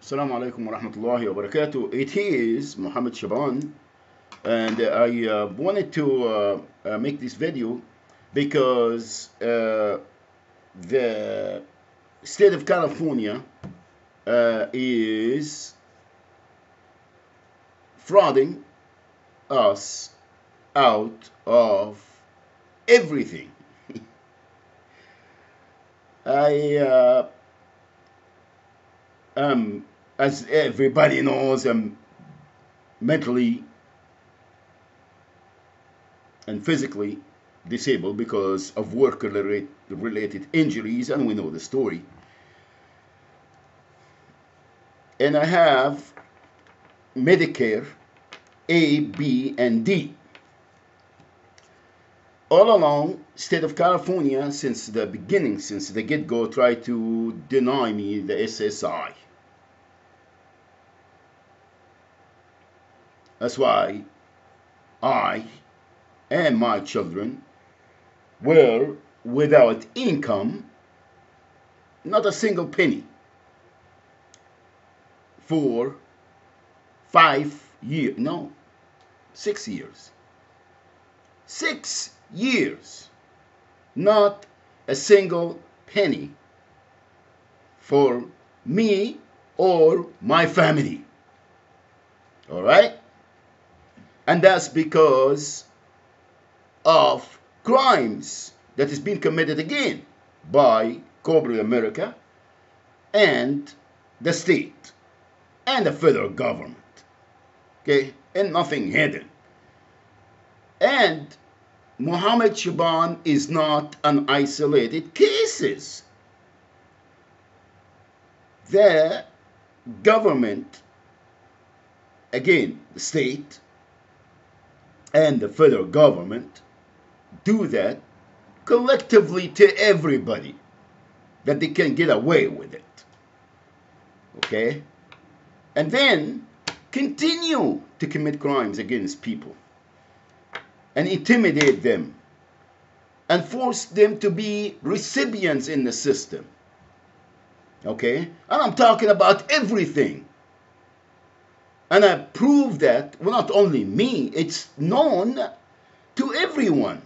Assalamu alaikum wa rahmatullahi wa barakatuh. It is Muhammad Shaban, and I wanted to make this video because the state of California is frauding us out of everything. I am, as everybody knows, I'm mentally and physically disabled because of work-related injuries, and we know the story. And I have Medicare A, B, and D. All along, state of California, since the beginning, since the get-go, tried to deny me the SSI. That's why I and my children were without income, not a single penny, for 5 years, no, 6 years. 6 years, not a single penny for me or my family. All right? And that's because of crimes that is being committed again by corporate America and the state and the federal government. Okay? And nothing hidden. And Muhammad Shaban is not an isolated case. The government, again, the state and the federal government, do that collectively to everybody, that they can get away with it. Okay? And then continue to commit crimes against people and intimidate them and force them to be recipients in the system. Okay? And I'm talking about everything. And I prove that, well, not only me, it's known to everyone.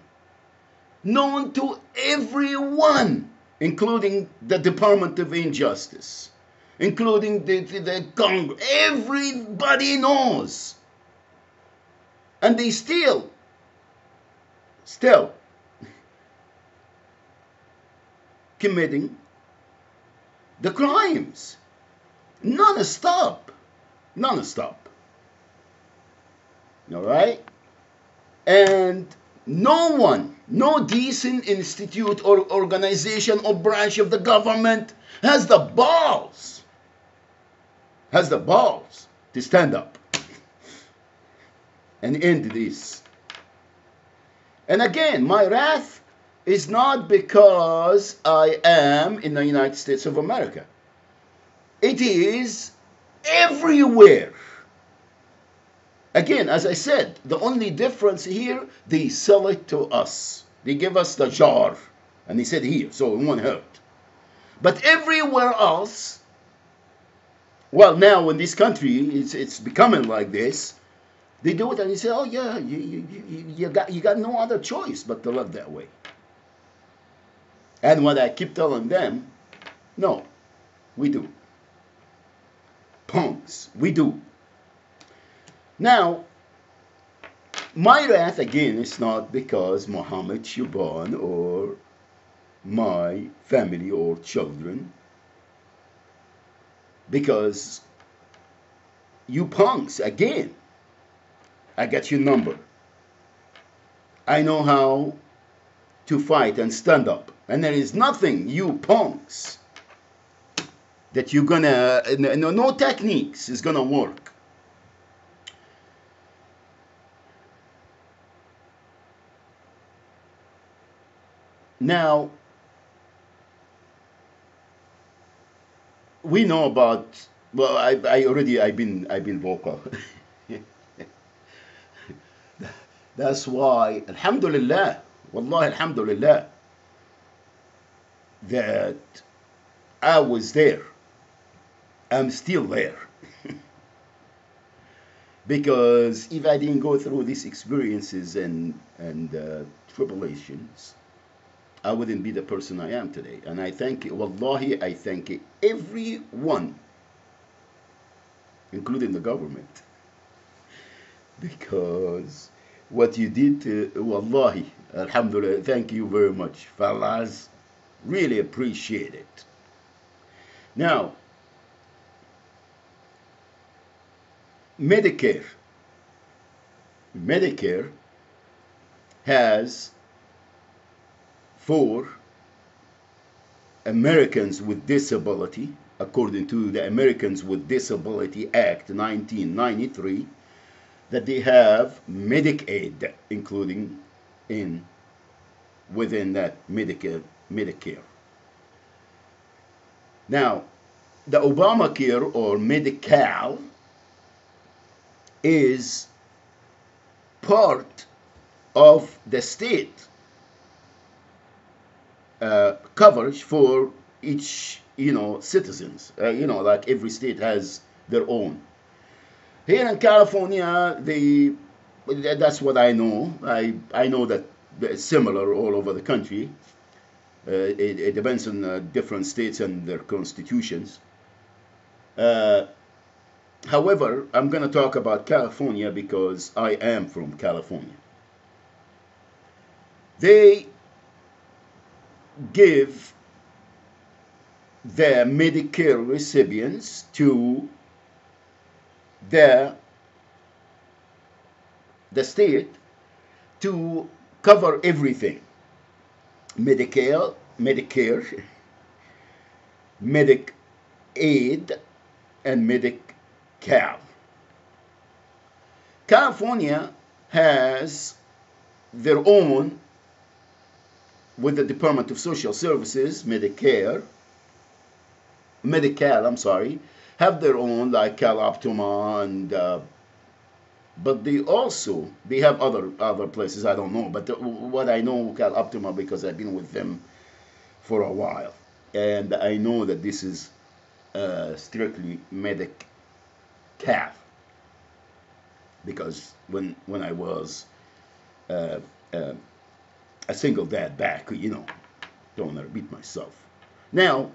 Known to everyone, including the Department of Injustice, including the Congress. Everybody knows. And they still committing the crimes. Non-stop. Non-stop. All right? And no one, no decent institute or organization or branch of the government has the balls to stand up and end this. And again, my wrath is not because I am in the United States of America. It is everywhere. Again, as I said, the only difference here, they sell it to us. They give us the jar, and they said here, so it won't hurt. But everywhere else, well, now in this country, it's becoming like this. They do it, and they say, oh yeah, you got no other choice but to live that way. And what I keep telling them, no, we do. Punks, we do. Now, my wrath again is not because Muhammad Shaban or my family or children, because you punks, again, I got your number. I know how to fight and stand up, and there is nothing, you punks, that you're gonna, no techniques is gonna work. Now, we know about, well, I've been vocal. That's why, alhamdulillah, wallahi alhamdulillah, that I was there I'm still there. Because if I didn't go through these experiences and tribulations, I wouldn't be the person I am today. And I thank Wallahi, I thank everyone, including the government, because what you did to Wallahi, Alhamdulillah, thank you very much. Falaz, really appreciate it. Now, Medicare. Medicare has for Americans with disability, according to the Americans with Disability Act 1993, that they have Medicaid, including within that Medicare. Now, the Obamacare or Medi-Cal is part of the state coverage for each citizens. Like every state has their own. Here in California, that's what I know. I know that it's similar all over the country. It depends on different states and their constitutions. However, I'm going to talk about California because I am from California. They give their Medicare recipients to the state to cover everything. Medicare, Medicaid, and Medi-Cal. California has their own with the Department of Social Services, Medi-Cal, I'm sorry, have their own like CalOptima and but they have other places I don't know, but what I know CalOptima because I've been with them for a while, and I know that this is strictly Medi-Cal because when I was a single dad back, don't want to repeat myself. Now,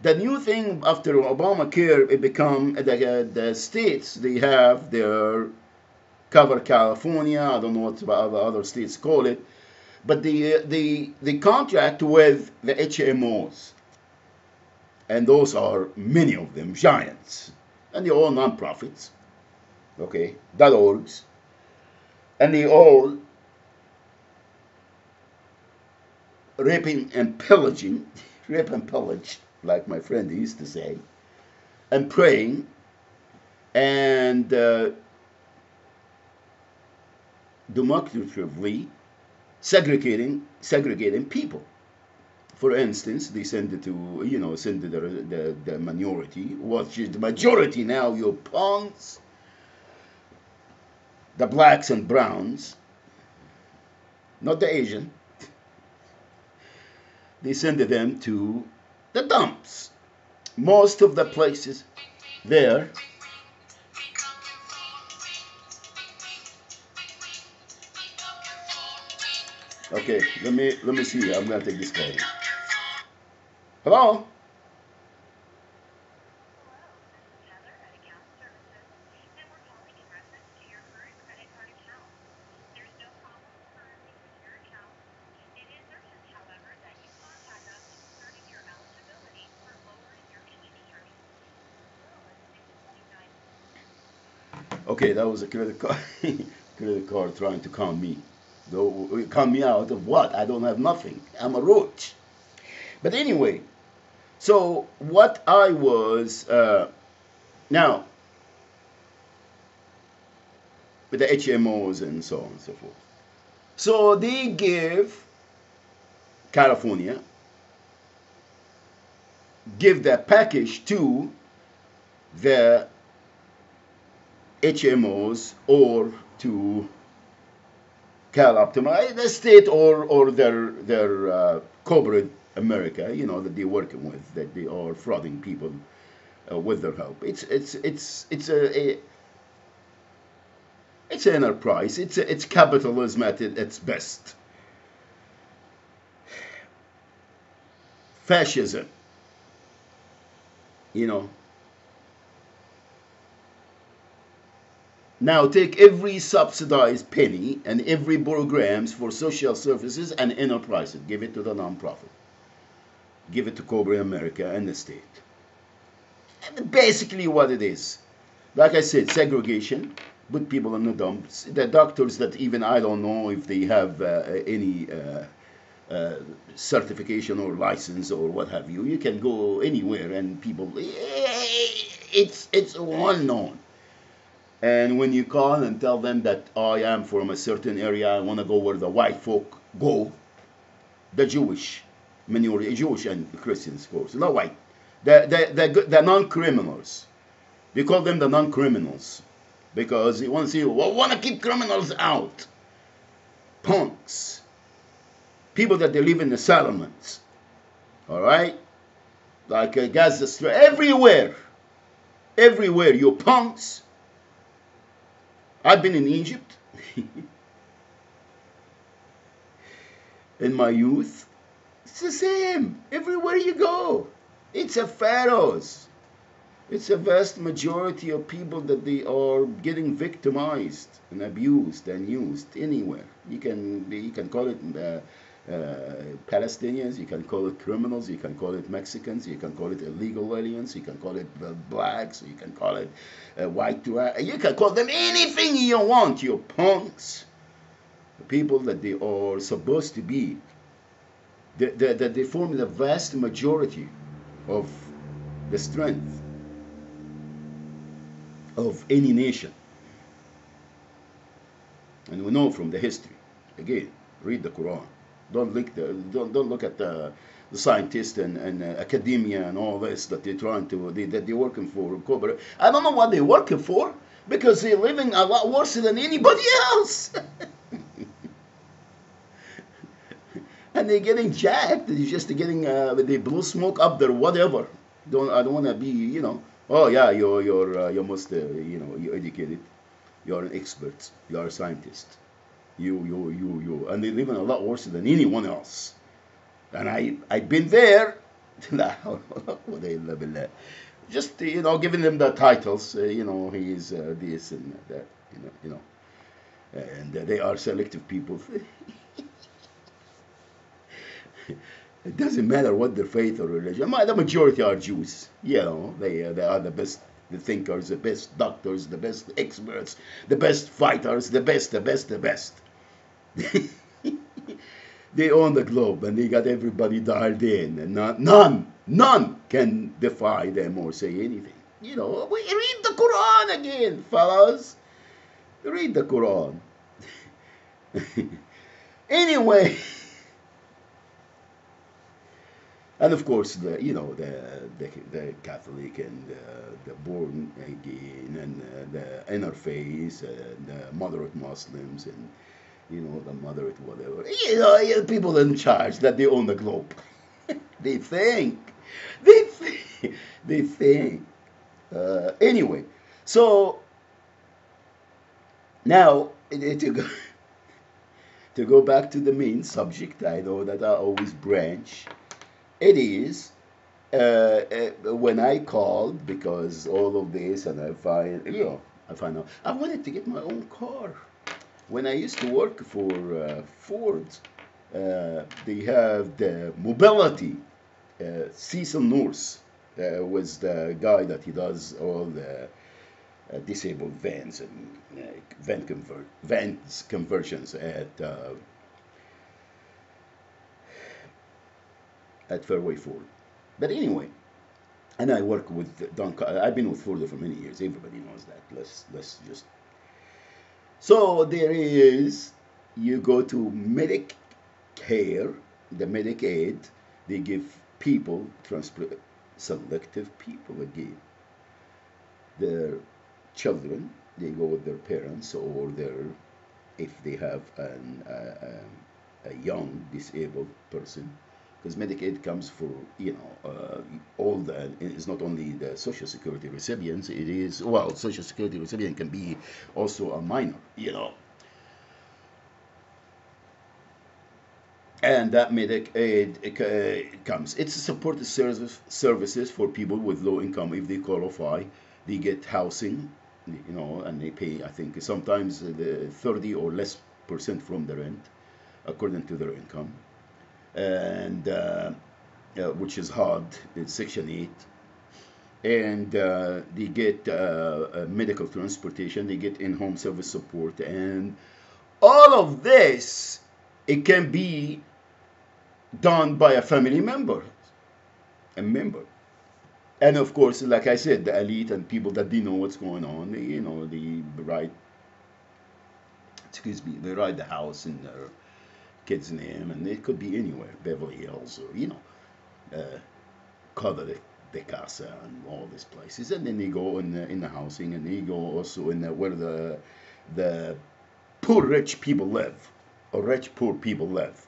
the new thing after Obamacare, it become the states, they have their cover California. I don't know what the other states call it, but the contract with the HMOs, and those are many of them giants, and they're all non-profits, okay, .orgs, and they all raping and pillaging, rape and pillage, like my friend used to say, and praying and demonstratively segregating people. For instance, they send it to, send the minority, which is the majority now, your punks, the blacks and browns, not the Asian. They send them to the dumps. Most of the places there. Okay, let me see. I'm gonna take this call. Hello? Okay, that was a credit card, credit card trying to con me. Though, con me out of what? I don't have nothing. I'm a roach. But anyway, so what I was now with the HMOs and so on and so forth. So they give California, give that package to the HMOs or to CalOptima, the state or their corporate America, that they're working with, that they are frauding people with their help. It's an enterprise. It's capitalism at its best. Fascism, you know. Now take every subsidized penny and every programs for social services and enterprises, give it to the nonprofit, give it to corporate America and the state. And basically, what it is, like I said, segregation, put people in the dumps. The doctors that even I don't know if they have any certification or license or what have you. You can go anywhere and people, it's well known. And when you call and tell them that I am from a certain area, I want to go where the white folk go, the Jewish minority, Jewish and Christians, of course, not white, the non-criminals. We call them the non-criminals because they want to see, well, want to keep criminals out. Punks. People that they live in the settlements. All right? Like Gaza Strip. Everywhere. Everywhere. You punks. I've been in Egypt in my youth. It's the same. Everywhere you go. It's a pharaohs. It's a vast majority of people that they are getting victimized and abused and used anywhere. You can call it Palestinians, you can call it criminals, you can call it Mexicans, you can call it illegal aliens, you can call it blacks, you can call it white, you can call them anything you want, you punks. The people that they are supposed to be, that they form the vast majority of the strength of any nation. And we know from the history, again, read the Quran. Don't look at the scientists and academia and all this that they're trying to that they're working for corporate. I don't know what they're working for because they're living a lot worse than anybody else. And they're getting jacked. They're just getting they blow smoke up there, whatever. I don't want to be, oh yeah, you're most you're educated, you're an expert, you're a scientist. You, and they live in a lot worse than anyone else. And I've been there. Just giving them the titles. He is this and that. And they are selective people. It doesn't matter what their faith or religion. The majority are Jews. They are the best. The thinkers, the best doctors, the best experts, the best fighters, the best. They own the globe and they got everybody dialed in, and none can defy them or say anything. We read the Quran again, fellas. Read the Quran. Anyway, and of course the Catholic and the born again and the interfaith and the moderate Muslims and the moderate whatever. People in charge that they own the globe. They think. Anyway, so now to go back to the main subject, I know that I always branch. It is when I called because all of this, and I find out I wanted to get my own car. When I used to work for Ford, they have the mobility. Cecil North was the guy that he does all the disabled vans and vans conversions at Fairway Ford. But anyway, and I work with Don. I've been with Ford for many years. Everybody knows that. Let's just. So there is, you go to Medicare, the Medicaid, they give people, selective people again, their children, they go with their parents or if they have a young disabled person, because Medicaid comes for, all the, it's not only the Social Security recipients, it is, well, Social Security recipient can be also a minor, and that Medicaid comes. It's a supported services for people with low income. If they qualify, they get housing, and they pay, I think, sometimes the 30 or less percent from the rent, according to their income, and which is hard. It's Section 8. And they get medical transportation, they get in-home service support, and all of this, it can be done by a family member, a member. And of course, like I said, the elite and people that they know what's going on, they write, they write the house in their kid's name, and it could be anywhere, Beverly Hills, or, uh, Cover de Casa and all these places. And then they go in the housing, and they go also in where the poor rich people live, or rich poor people live.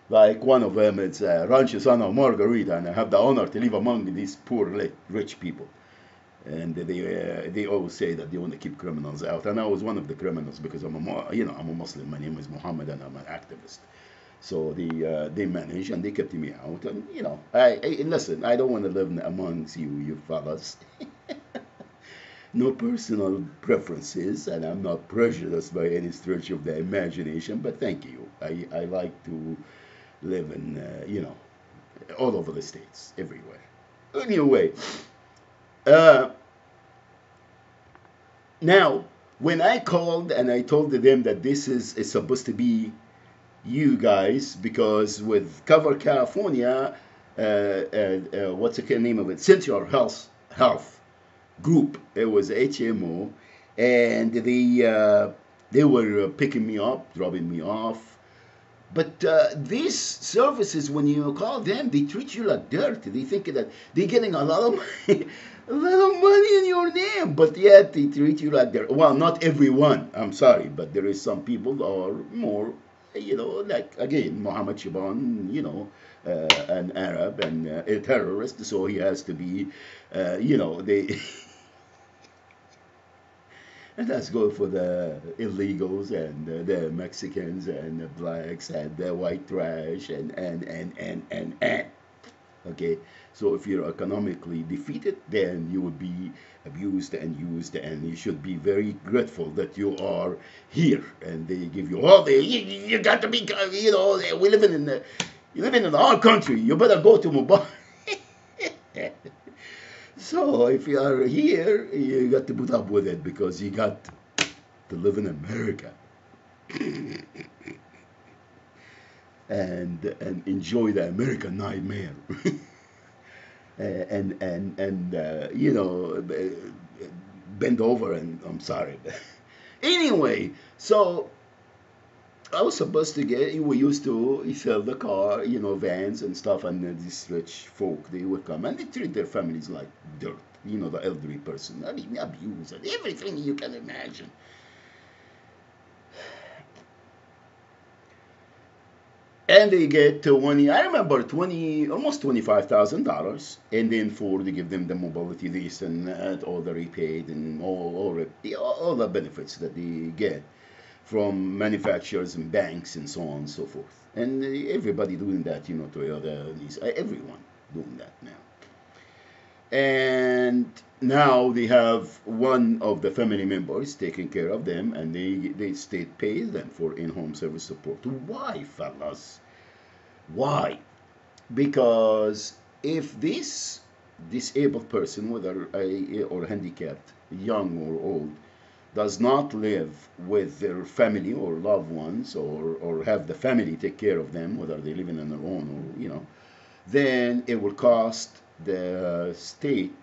Like one of them, it's Rancho Santa Margarita, and I have the honor to live among these poor rich people. And they always say that they want to keep criminals out, and I was one of the criminals because I'm a Muslim. My name is Muhammad, and I'm an activist. So they managed, and they kept me out. And I listen. I don't want to live amongst you fellas. No personal preferences, and I'm not prejudiced by any stretch of the imagination. But thank you. I like to live in all over the states, everywhere. Anyway, now when I called and I told them that this is supposed to be you guys, because with Cover California, what's the name of it? Central Health Group. It was HMO, and they were picking me up, dropping me off. But these services, when you call them, they treat you like dirt. They think that they're getting a lot of money, a lot of money in your name, but yet they treat you like dirt. Well, not everyone. I'm sorry, but there is some people that are more, like again, Mohammed Shaban, an Arab and a terrorist, so he has to be, they. And let's go for the illegals and the Mexicans and the blacks and the white trash and. Okay, so if you're economically defeated, then you will be abused and used, and you should be very grateful that you are here. And they give you all you got to be, we living in you living in our country. You better go to Mumbai. So if you are here, you got to put up with it because you got to live in America and enjoy the American nightmare. and bend over, and I'm sorry. Anyway, so I was supposed to we used to sell the car, vans and stuff, and these rich folk, they would come and they treat their families like dirt. The elderly person, I mean, abuse and everything you can imagine. And they get 20, I remember 20, almost $25,000, and then they give them the mobility this and that, all the repaid and all the benefits that they get from manufacturers and banks and so on and so forth. And everybody doing that, Toyota, everyone doing that now. And now they have one of the family members taking care of them, and the state pays them for in-home service support. Why, fellas? Why? Because if this disabled person, whether or handicapped, young or old, does not live with their family or loved ones, or have the family take care of them, whether they live on their own or then it will cost the state.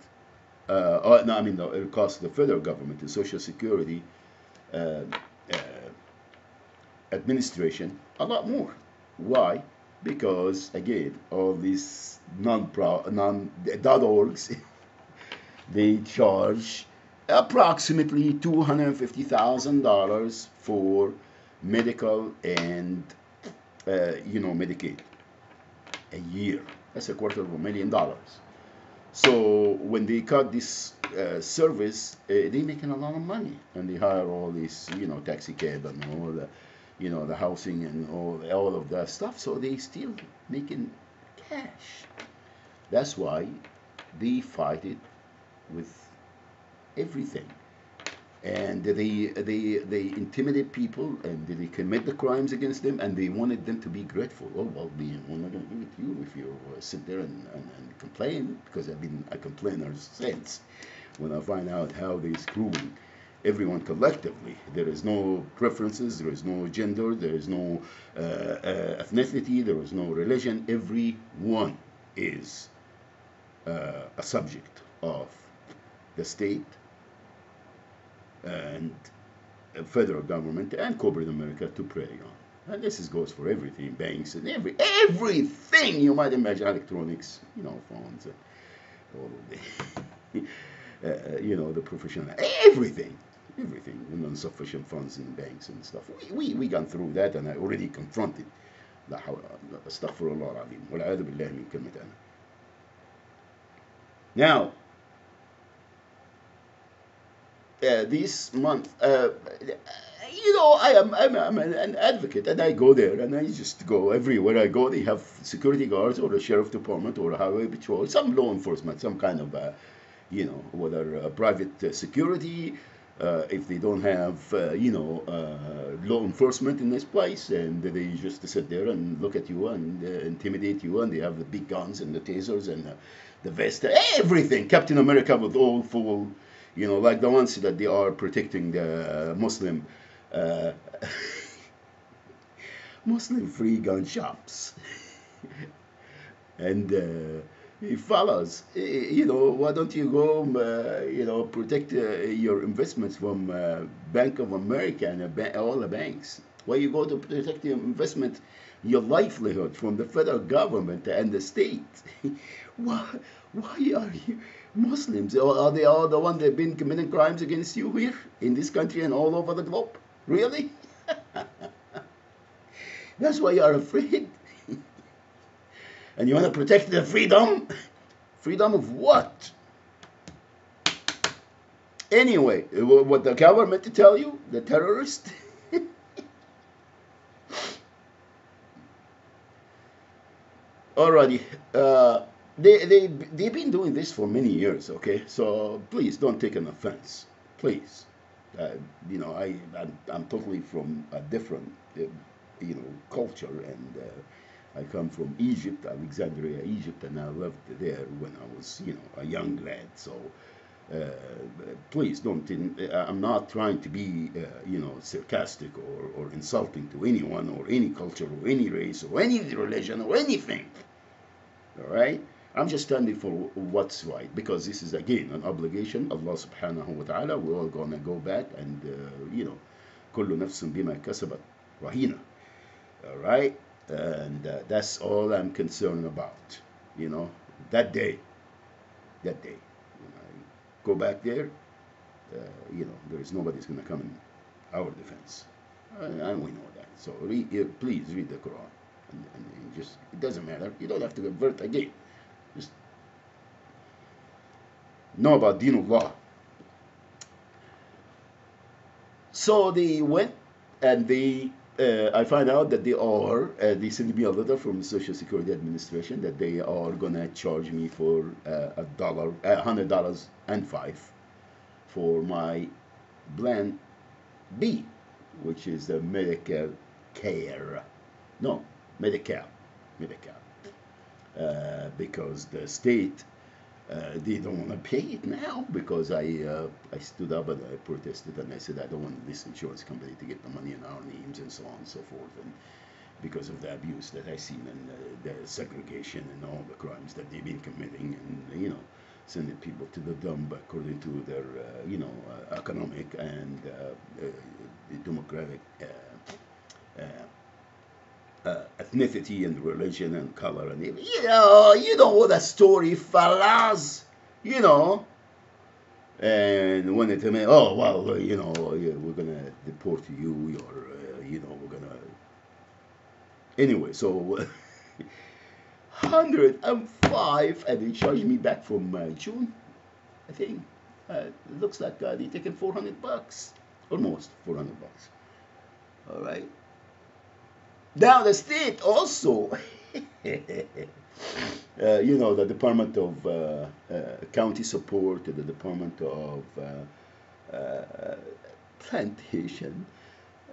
No, I mean, no, it will cost the federal government, the Social Security uh, administration, a lot more. Why? Because again, all these non.orgs, they charge approximately $250,000 for medical and Medicaid. a year. That's $250,000. So when they cut this service, they making a lot of money, and they hire all these, taxi cab and all the, the housing and all of that stuff. So they still making cash. That's why they fight it with everything, and they intimidate people, and they commit the crimes against them, and they wanted them to be grateful. Oh well, we're not going to give it to you if you sit there and complain, because I've been a complainer since when I find out how they screwing everyone collectively. There is no preferences, there is no gender, there is no ethnicity, there is no religion. Everyone is a subject of the state and federal government and corporate America to prey on. And this goes for everything, banks and everything you might imagine, electronics, phones, all of the, the professional, everything, insufficient funds in banks and stuff. We gone through that, and I already confronted. لا حول استغفر الله العظيم والعياذ بالله من كلمة أنا. Now, this month, I'm an advocate, and I go there, and I just go everywhere I go. They have security guards, or the sheriff department, or a highway patrol, some law enforcement, some kind of, whether private security. If they don't have, law enforcement in this place, and they just sit there and look at you and intimidate you, and they have the big guns and the tasers and the vest, everything. Captain America with all full, like the ones that they are protecting the Muslim, Muslim-free gun shops. And fellas, why don't you go, protect your investments from Bank of America and all the banks? Why you go to protect your investment, your livelihood from the federal government and the state? why are you Muslims? Are they all the ones that have been committing crimes against you here in this country and all over the globe? Really? That's why you are afraid. And you want to protect the freedom? Freedom of what? Anyway, what the government to tell you? The terrorist? Alrighty. They've been doing this for many years, okay? So please don't take an offense. Please. I'm totally from a different, culture, and I come from Egypt, Alexandria, Egypt, and I lived there when I was, a young lad. So please don't. I'm not trying to be, sarcastic or insulting to anyone or any culture or any race or any religion or anything. All right? I'm just standing for what's right, because this is, again, an obligation. Allah subhanahu wa ta'ala, we're all going to go back and, كل نفس بما كسبت رهينة. All right? And that's all I'm concerned about. That day, when I go back there, there's nobody's going to come in our defense. And we know that. So please read the Quran. And just, it doesn't matter. You don't have to convert again. Just know about Dinullah. So they went, and I find out that they sent me a letter from the Social Security Administration that they are gonna charge me for $100 and $5 for my Plan B, which is the Medicare care. No, Medicare. Because the state, they don't want to pay it now, because I stood up and I protested, and I said I don't want this insurance company to get the money in our names and so on and so forth, and because of the abuse that I've seen, and the segregation and all the crimes that they've been committing, and sending people to the dump according to their economic and democratic ethnicity and religion and color, and you know the story, fellas, and when they tell me, oh well, we're gonna deport you, or we're gonna, anyway. So 105, and they charged me back from June, I think. It looks like they taken $400, almost $400. All right. Now the state also, the Department of County Support, the Department of Plantation,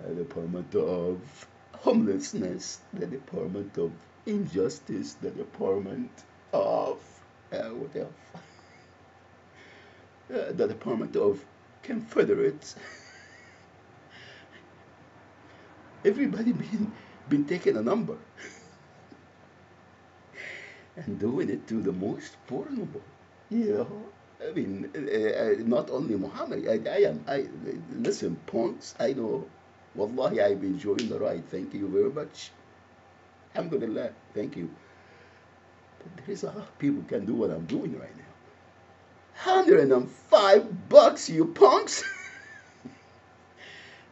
the Department of Homelessness, the Department of Injustice, the Department of what else? The Department of Confederates. Everybody been taking a number and doing it to the most vulnerable. I mean, not only Muhammad. I listen, punks. I know. Wallahi, I'm enjoying the ride. Thank you very much. Alhamdulillah. Thank you. But there is a lot of people can do what I'm doing right now. $105, you punks,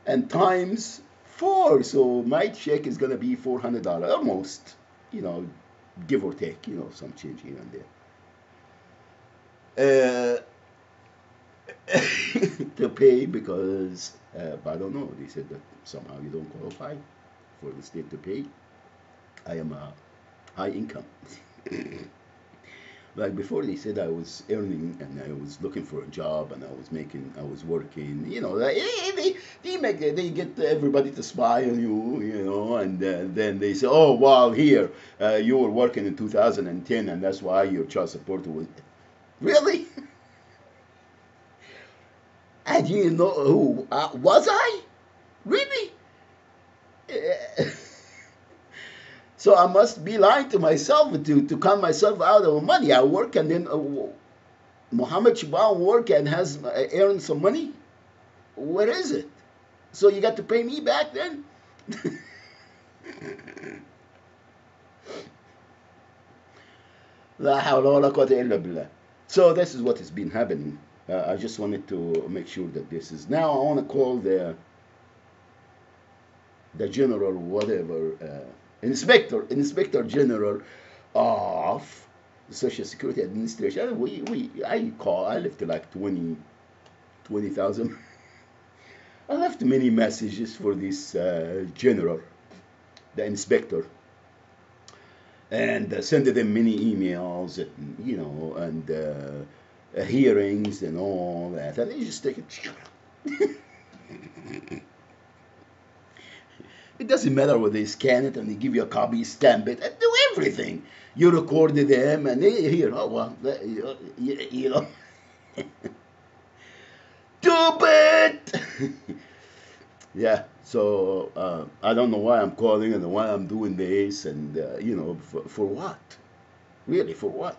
and times 4. So my check is gonna be $400, almost. Give or take. Some change here and there. To pay because I don't know. They said that somehow you don't qualify for the state to pay. I am a high income. Like before, they said I was earning and I was looking for a job and I was working. They get everybody to spy on you. And then they say, oh, well, here you were working in 2010 and that's why your child support was really. I didn't know who was I really. So I must be lying to myself to count myself out of money. I work and then Muhammad Shaban work and has earned some money. Where is it? So you got to pay me back then? La hawla wa la quwwata illa billah. So this is what has been happening. I just wanted to make sure that this is. Now I want to call the general, whatever, Inspector General of the Social Security Administration. I left like 20,000. I left many messages for this general, the inspector, and sent them many emails, and hearings and all that. And they just take it. It doesn't matter whether they scan it and they give you a copy, stamp it, and do everything. You recorded them and here, oh well, stupid. Yeah, so I don't know why I'm calling and why I'm doing this, and for what? Really, for what?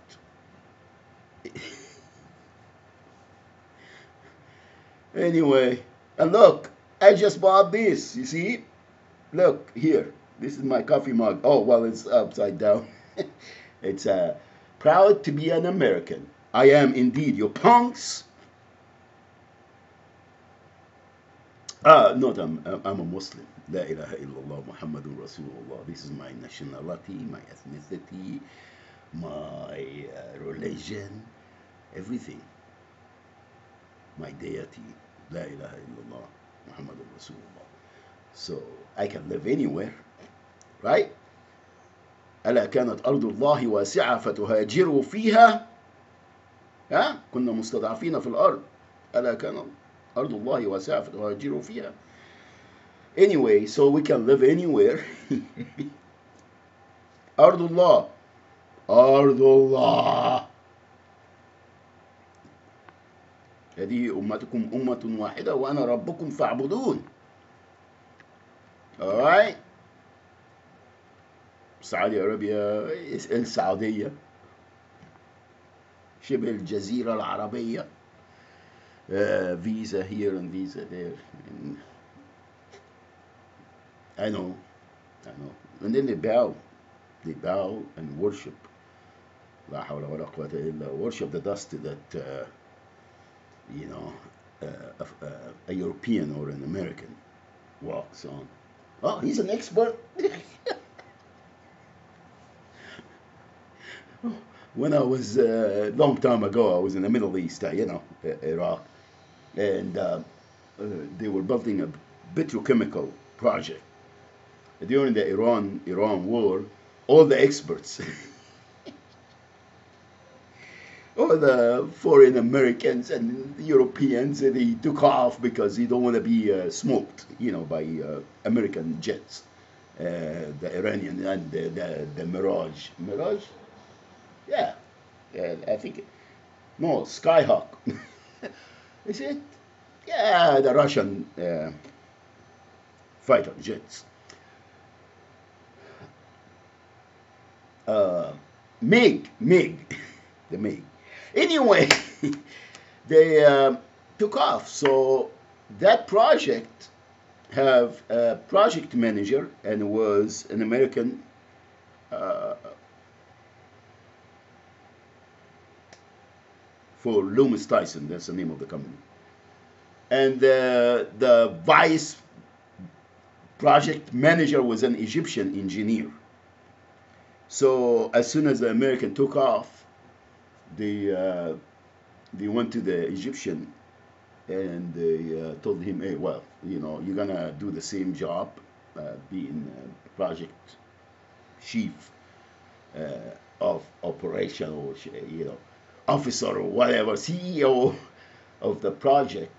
Anyway, and look, I just bought this. You see? Look here. This is my coffee mug. Oh well, it's upside down. It's proud to be an American. I am indeed, you punks. No, I'm a Muslim. La ilaha illallah Muhammadun Rasulullah. This is my nationality, my ethnicity, my religion, everything. My deity. La ilaha illallah Muhammadun Rasulullah. So I can live anywhere, right? ألا كانت أرض الله واسعة فتهاجروا فيها. كنا مستضعفين في الأرض. ألا كانت أرض الله واسعة فتهاجروا فيها. Anyway, so we can live anywhere. أرض الله. أرض الله. هذه أمتكم أمة واحدة وأنا ربكم فاعبدون. Alright. Saudi Arabia, السعودية, شبه الجزيرة العربية, visa here and visa there. And I know. And then they bow and worship. La hawla wa la quwwata illa. Worship the dust that, a European or an American walks on. Oh, he's an expert. When I was a long time ago, I was in the Middle East, Iraq, and they were building a petrochemical project during the Iran war. All the experts, all the foreign Americans and Europeans, they took off because they don't want to be smoked, by American jets. The Iranian and the Mirage. Mirage? Yeah, I think. No, Skyhawk. Is it? Yeah, the Russian fighter jets. Uh, MiG, the MiG. Anyway, they took off. So that project have a project manager, and it was an American for Loomis Tyson. That's the name of the company. And the vice project manager was an Egyptian engineer. So as soon as the American took off, they went to the Egyptian and they told him, hey, well, you're gonna do the same job, being project chief of operation, or officer, or whatever, CEO of the project.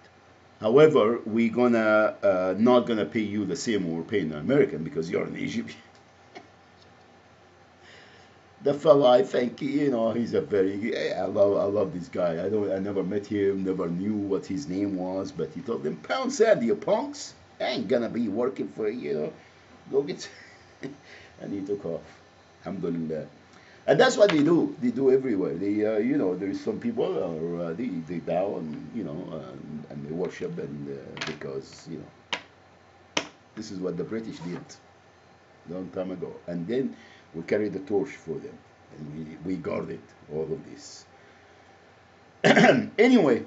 However, we're gonna not gonna pay you the same we're paying the American because you're an Egyptian. The fellow, I think, he's a very. I love this guy. I never met him, never knew what his name was, but he told them, "Pound sand, you punks! I ain't gonna be working for you. Go get." And he took off. Alhamdulillah. And that's what they do. They do everywhere. There's some people, they bow and and they worship, and because this is what the British did long time ago, and then we carry the torch for them, and we guarded all of this. Anyway,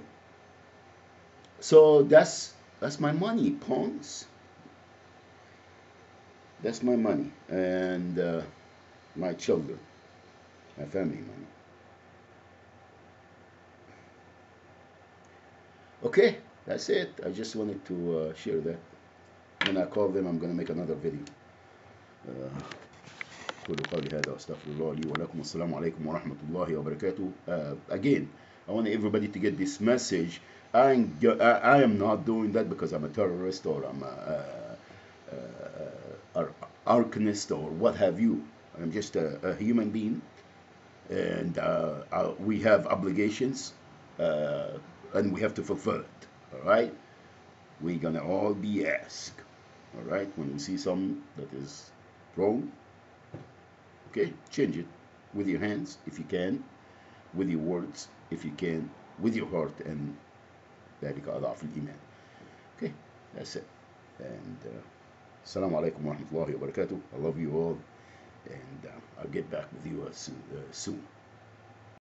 so that's my money, pawns. That's my money, and my children, my family money. Okay, that's it. I just wanted to share that. When I call them, I'm gonna make another video. قولوا قولي هذا واستغفر الله لي ولكم والسلام عليكم ورحمة الله وبركاته. Again, I want everybody to get this message. I am not doing that because I'm a terrorist or I'm a arcanist or what have you. I'm just a human being, and we have obligations, and we have to fulfill it. All right, we're gonna all be asked. All right, when we see something that is wrong, okay, change it with your hands if you can, with your words if you can, with your heart, and ذلك أضعف الإيمان. Okay, that's it. And Assalamu alaikum wa rahmatullahi wa barakatuh. I love you all, and I'll get back with you soon.